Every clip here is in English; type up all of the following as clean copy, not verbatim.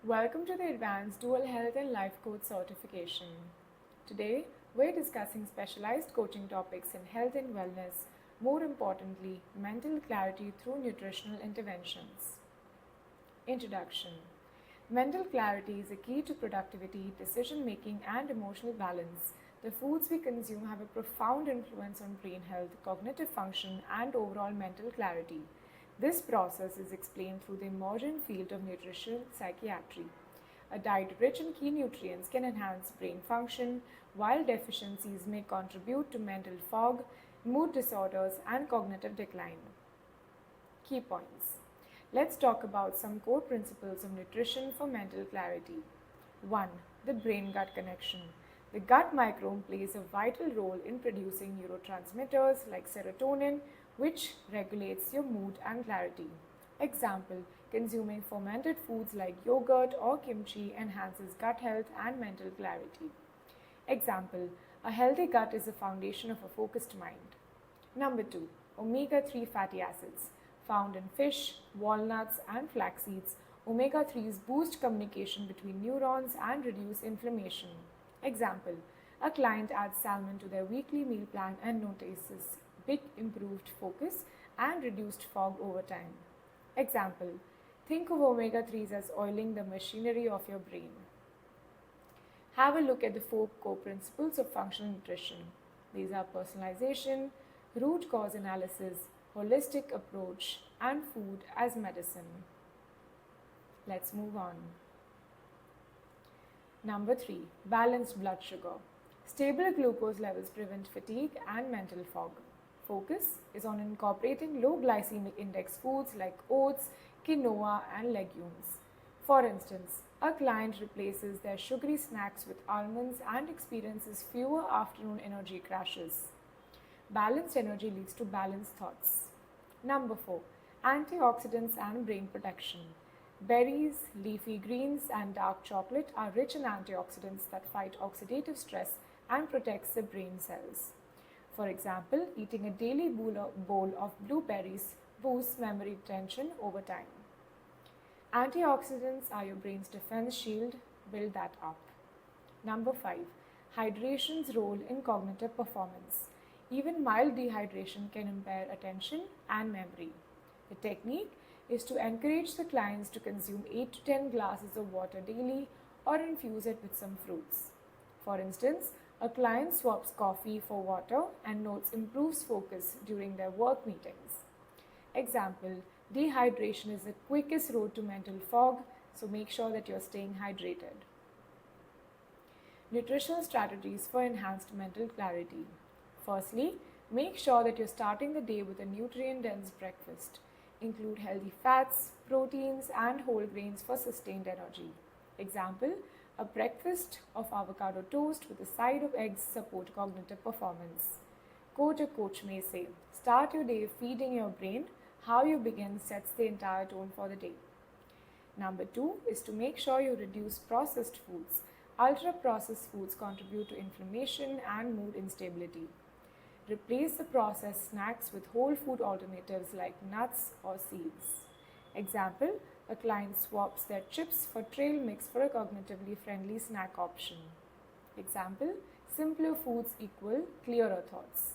Welcome to the Advanced Dual Health and Life Coach certification. Today, we're discussing specialized coaching topics in health and wellness, more importantly, mental clarity through nutritional interventions. Introduction. Mental clarity is a key to productivity, decision making, and emotional balance. The foods we consume have a profound influence on brain health, cognitive function, and overall mental clarity. This process is explained through the emerging field of nutritional psychiatry. A diet rich in key nutrients can enhance brain function, while deficiencies may contribute to mental fog, mood disorders, and cognitive decline. Key points. Let's talk about some core principles of nutrition for mental clarity. 1. The brain-gut connection. The gut microbiome plays a vital role in producing neurotransmitters like serotonin, which regulates your mood and clarity. Example, consuming fermented foods like yogurt or kimchi enhances gut health and mental clarity. Example, a healthy gut is the foundation of a focused mind. Number 2. Omega-3 fatty acids. Found in fish, walnuts, and flax seeds, omega-3s boost communication between neurons and reduce inflammation. Example, a client adds salmon to their weekly meal plan and notices big improved focus and reduced fog over time. Example, think of omega-3s as oiling the machinery of your brain. Have a look at the 4 core principles of functional nutrition. These are personalization, root cause analysis, holistic approach, and food as medicine. Let's move on. Number 3. Balanced blood sugar. Stable glucose levels prevent fatigue and mental fog. Focus is on incorporating low glycemic index foods like oats, quinoa, and legumes. For instance, a client replaces their sugary snacks with almonds and experiences fewer afternoon energy crashes. Balanced energy leads to balanced thoughts. Number 4. Antioxidants and brain protection. Berries, leafy greens, and dark chocolate are rich in antioxidants that fight oxidative stress and protects the brain cells. For example, eating a daily bowl of blueberries boosts memory retention over time. Antioxidants are your brain's defense shield. Build that up. Number 5. Hydration's role in cognitive performance. Even mild dehydration can impair attention and memory. The technique is to encourage the clients to consume 8 to 10 glasses of water daily or infuse it with some fruits. For instance, a client swaps coffee for water and notes improves focus during their work meetings. Example, dehydration is the quickest road to mental fog, so make sure that you're staying hydrated. Nutritional strategies for enhanced mental clarity. Firstly, make sure that you're starting the day with a nutrient-dense breakfast. Include healthy fats, proteins, and whole grains for sustained energy. Example, a breakfast of avocado toast with a side of eggs support cognitive performance. Quote a coach may say, start your day feeding your brain. How you begin sets the entire tone for the day. Number 2 is to make sure you reduce processed foods. Ultra-processed foods contribute to inflammation and mood instability. Replace the processed snacks with whole food alternatives like nuts or seeds. Example, a client swaps their chips for trail mix for a cognitively friendly snack option. Example, simpler foods equal clearer thoughts.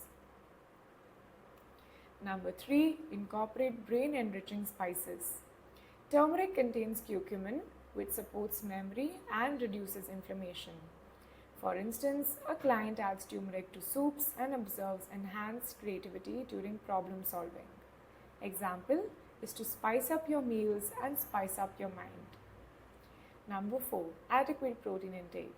Number 3, incorporate brain-enriching spices. Turmeric contains curcumin, which supports memory and reduces inflammation. For instance, a client adds turmeric to soups and observes enhanced creativity during problem solving. Example is to spice up your meals and spice up your mind. Number 4, adequate protein intake.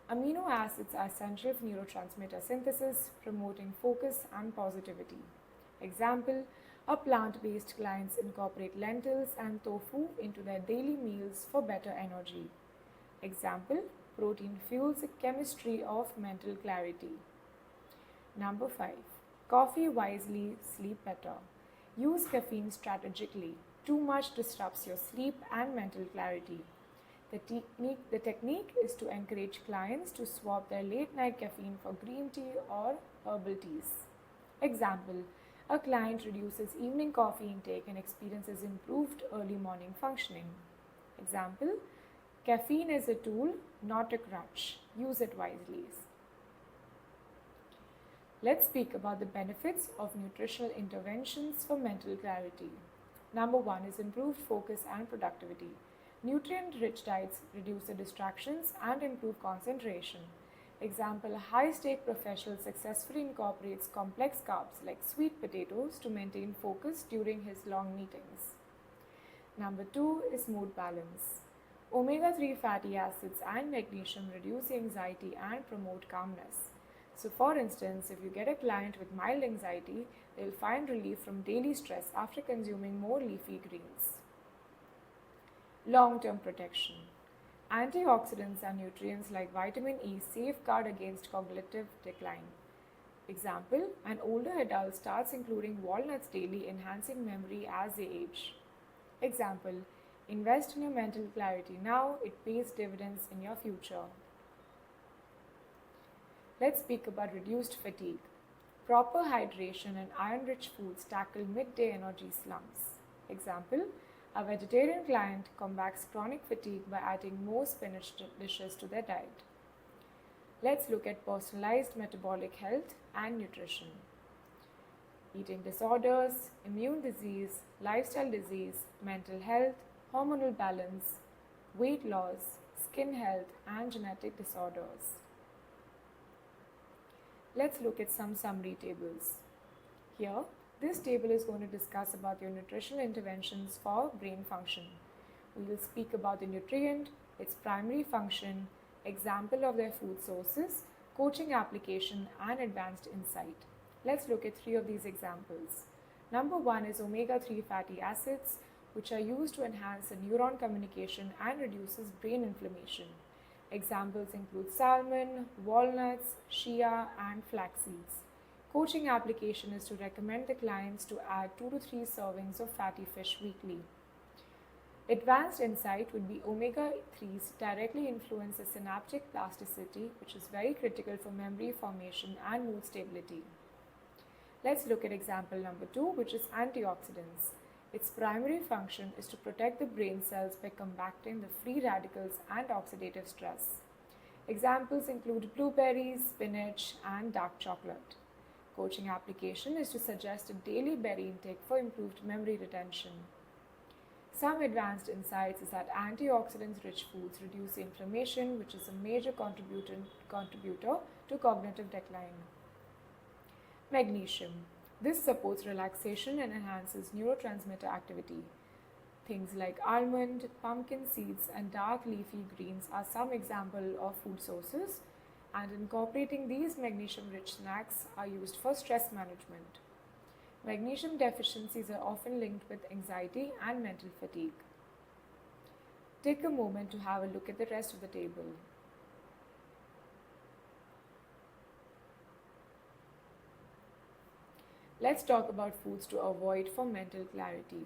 Amino acids are essential for neurotransmitter synthesis, promoting focus and positivity. Example, a plant-based clients incorporate lentils and tofu into their daily meals for better energy. Example, protein fuels the chemistry of mental clarity. Number 5. Coffee wisely, sleep better. Use caffeine strategically. Too much disrupts your sleep and mental clarity. The technique is to encourage clients to swap their late night caffeine for green tea or herbal teas. Example, a client reduces evening coffee intake and experiences improved early morning functioning. Example, Caffeine is a tool, not a crutch. Use it wisely. Let's speak about the benefits of nutritional interventions for mental clarity. Number one is improved focus and productivity. Nutrient-rich diets reduce the distractions and improve concentration. Example, a high-stake professional successfully incorporates complex carbs like sweet potatoes to maintain focus during his long meetings. Number two is mood balance. Omega-3 fatty acids and magnesium reduce anxiety and promote calmness. So for instance, if you get a client with mild anxiety, they'll find relief from daily stress after consuming more leafy greens. Long-term protection. Antioxidants and nutrients like vitamin E safeguard against cognitive decline. Example, an older adult starts including walnuts daily, enhancing memory as they age. Example, invest in your mental clarity now, it pays dividends in your future. Let's speak about reduced fatigue. Proper hydration and iron-rich foods tackle midday energy slumps. Example, a vegetarian client combats chronic fatigue by adding more spinach dishes to their diet. Let's look at personalized metabolic health and nutrition. Eating disorders, immune disease, lifestyle disease, mental health, hormonal balance, weight loss, skin health, and genetic disorders. Let's look at some summary tables. Here, this table is going to discuss about your nutritional interventions for brain function. We will speak about the nutrient, its primary function, example of their food sources, coaching application, and advanced insight. Let's look at three of these examples. Number one is omega-3 fatty acids, which are used to enhance the neuron communication and reduces brain inflammation. Examples include salmon, walnuts, shea, and flax seeds. Coaching application is to recommend the clients to add 2 to 3 servings of fatty fish weekly. Advanced insight would be omega-3s directly influence the synaptic plasticity, which is very critical for memory formation and mood stability. Let's look at example number 2, which is antioxidants. Its primary function is to protect the brain cells by combating the free radicals and oxidative stress. Examples include blueberries, spinach, and dark chocolate. Coaching application is to suggest a daily berry intake for improved memory retention. Some advanced insights is that antioxidants-rich foods reduce inflammation, which is a major contributor to cognitive decline. Magnesium. This supports relaxation and enhances neurotransmitter activity. Things like almond, pumpkin seeds, and dark leafy greens are some examples of food sources, and incorporating these magnesium-rich snacks are used for stress management. Magnesium deficiencies are often linked with anxiety and mental fatigue. Take a moment to have a look at the rest of the table. Let's talk about foods to avoid for mental clarity.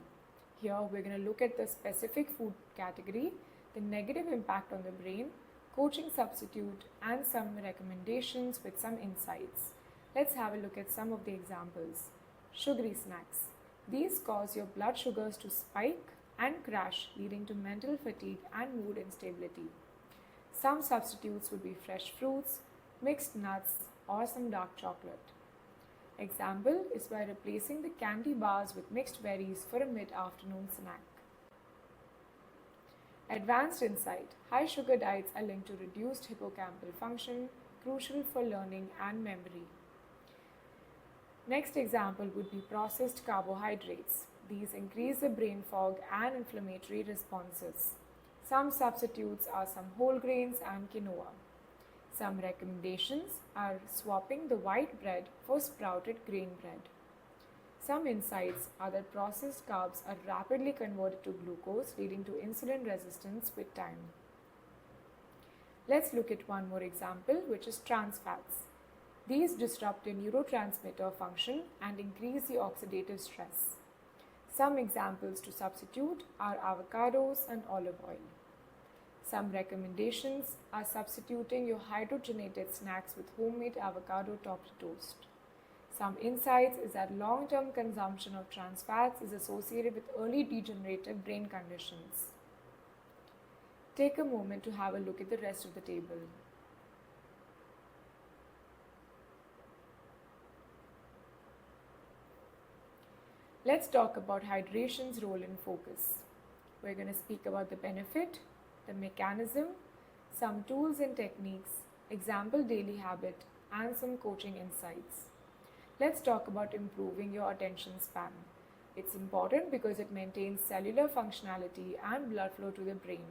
Here we're going to look at the specific food category, the negative impact on the brain, coaching substitute, and some recommendations with some insights. Let's have a look at some of the examples. Sugary snacks. These cause your blood sugars to spike and crash, leading to mental fatigue and mood instability. Some substitutes would be fresh fruits, mixed nuts, or some dark chocolate. Example is by replacing the candy bars with mixed berries for a mid-afternoon snack. Advanced insight. High sugar diets are linked to reduced hippocampal function, crucial for learning and memory. Next example would be processed carbohydrates. These increase the brain fog and inflammatory responses. Some substitutes are some whole grains and quinoa. Some recommendations are swapping the white bread for sprouted grain bread. Some insights are that processed carbs are rapidly converted to glucose, leading to insulin resistance with time. Let's look at one more example, which is trans fats. These disrupt your neurotransmitter function and increase the oxidative stress. Some examples to substitute are avocados and olive oil. Some recommendations are substituting your hydrogenated snacks with homemade avocado topped toast. Some insights is that long-term consumption of trans fats is associated with early degenerative brain conditions. Take a moment to have a look at the rest of the table. Let's talk about hydration's role in focus. We're going to speak about the benefit, the mechanism, some tools and techniques, example daily habit, and some coaching insights. Let's talk about improving your attention span. It's important because it maintains cellular functionality and blood flow to the brain.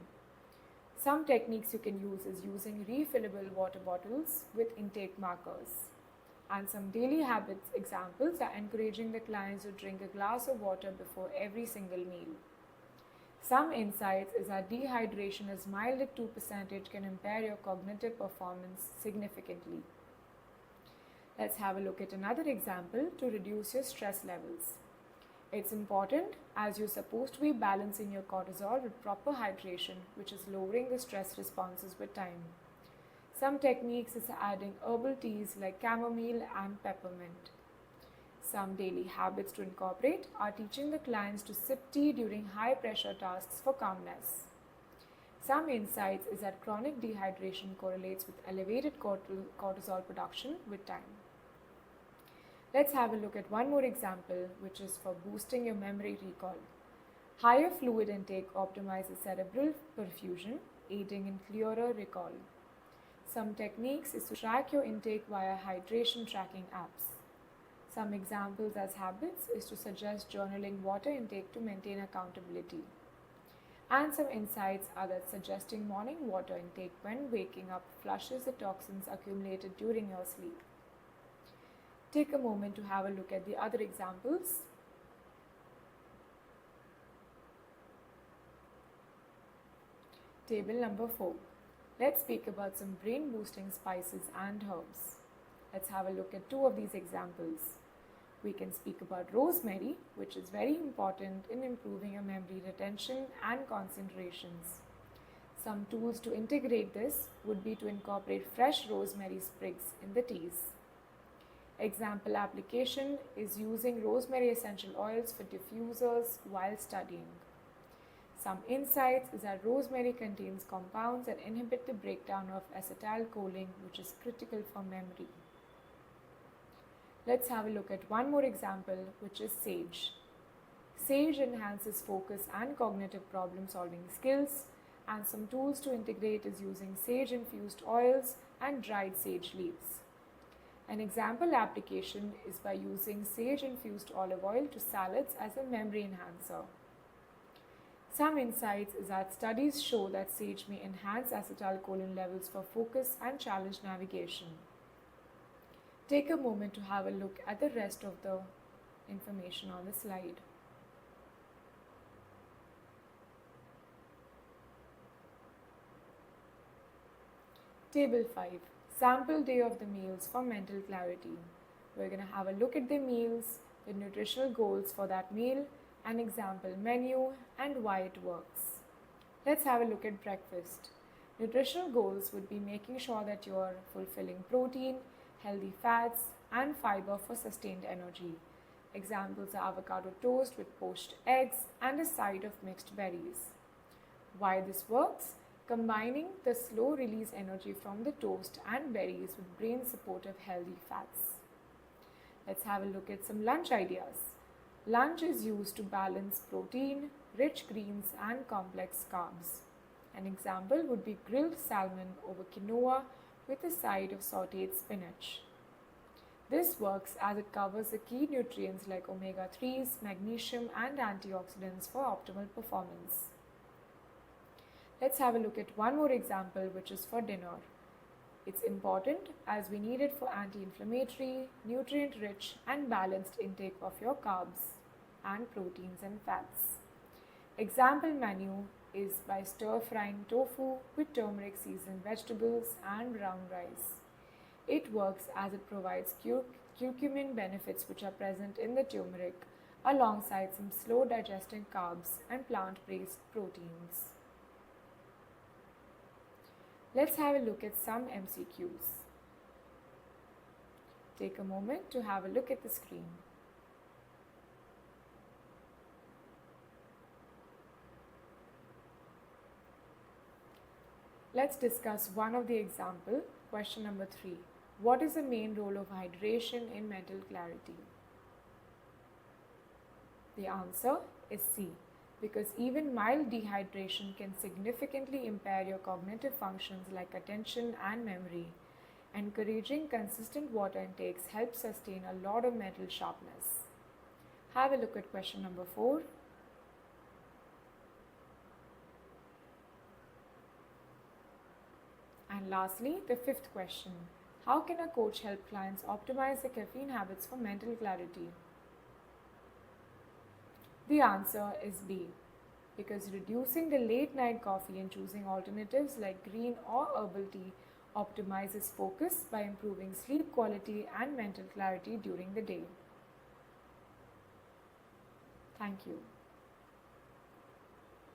Some techniques you can use is using refillable water bottles with intake markers. And some daily habits examples are encouraging the clients to drink a glass of water before every single meal. Some insights is that dehydration is mild at 2% can impair your cognitive performance significantly. Let's have a look at another example to reduce your stress levels. It's important as you're supposed to be balancing your cortisol with proper hydration, which is lowering the stress responses with time. Some techniques is adding herbal teas like chamomile and peppermint. Some daily habits to incorporate are teaching the clients to sip tea during high pressure tasks for calmness. Some insights is that chronic dehydration correlates with elevated cortisol production with time. Let's have a look at one more example, which is for boosting your memory recall. Higher fluid intake optimizes cerebral perfusion, aiding in clearer recall. Some techniques is to track your intake via hydration tracking apps. Some examples as habits is to suggest journaling water intake to maintain accountability. And some insights are that suggesting morning water intake when waking up flushes the toxins accumulated during your sleep. Take a moment to have a look at the other examples. Table number 4. Let's speak about some brain boosting spices and herbs. Let's have a look at two of these examples. We can speak about rosemary, which is very important in improving your memory retention and concentrations. Some tools to integrate this would be to incorporate fresh rosemary sprigs in the teas. Example application is using rosemary essential oils for diffusers while studying. Some insights is that rosemary contains compounds that inhibit the breakdown of acetylcholine, which is critical for memory. Let's have a look at one more example, which is sage. Sage enhances focus and cognitive problem solving skills, and some tools to integrate is using sage infused oils and dried sage leaves. An example application is by using sage infused olive oil to salads as a memory enhancer. Some insights is that studies show that sage may enhance acetylcholine levels for focus and challenge navigation. Take a moment to have a look at the rest of the information on the slide. Table 5. Sample day of the meals for mental clarity. We're going to have a look at the meals, the nutritional goals for that meal, an example menu, and why it works. Let's have a look at breakfast. Nutritional goals would be making sure that you are fulfilling protein, healthy fats, and fiber for sustained energy. Examples are avocado toast with poached eggs and a side of mixed berries. Why this works? Combining the slow release energy from the toast and berries with brain supportive healthy fats. Let's have a look at some lunch ideas. Lunch is used to balance protein, rich greens, and complex carbs. An example would be grilled salmon over quinoa with a side of sautéed spinach. This works as it covers the key nutrients like omega-3s, magnesium, and antioxidants for optimal performance. Let's have a look at one more example, which is for dinner. It's important as we need it for anti-inflammatory, nutrient-rich, and balanced intake of your carbs and proteins and fats. Example menu is by stir-frying tofu with turmeric seasoned vegetables and brown rice. It works as it provides curcumin benefits which are present in the turmeric alongside some slow digesting carbs and plant-based proteins. Let's have a look at some MCQs. Take a moment to have a look at the screen. Let's discuss one of the example. Question number 3. What is the main role of hydration in mental clarity? The answer is C, because even mild dehydration can significantly impair your cognitive functions like attention and memory. Encouraging consistent water intakes helps sustain a lot of mental sharpness. Have a look at question number 4. And lastly, the 5th question. How can a coach help clients optimize their caffeine habits for mental clarity? The answer is B, because reducing the late night coffee and choosing alternatives like green or herbal tea optimizes focus by improving sleep quality and mental clarity during the day. Thank you.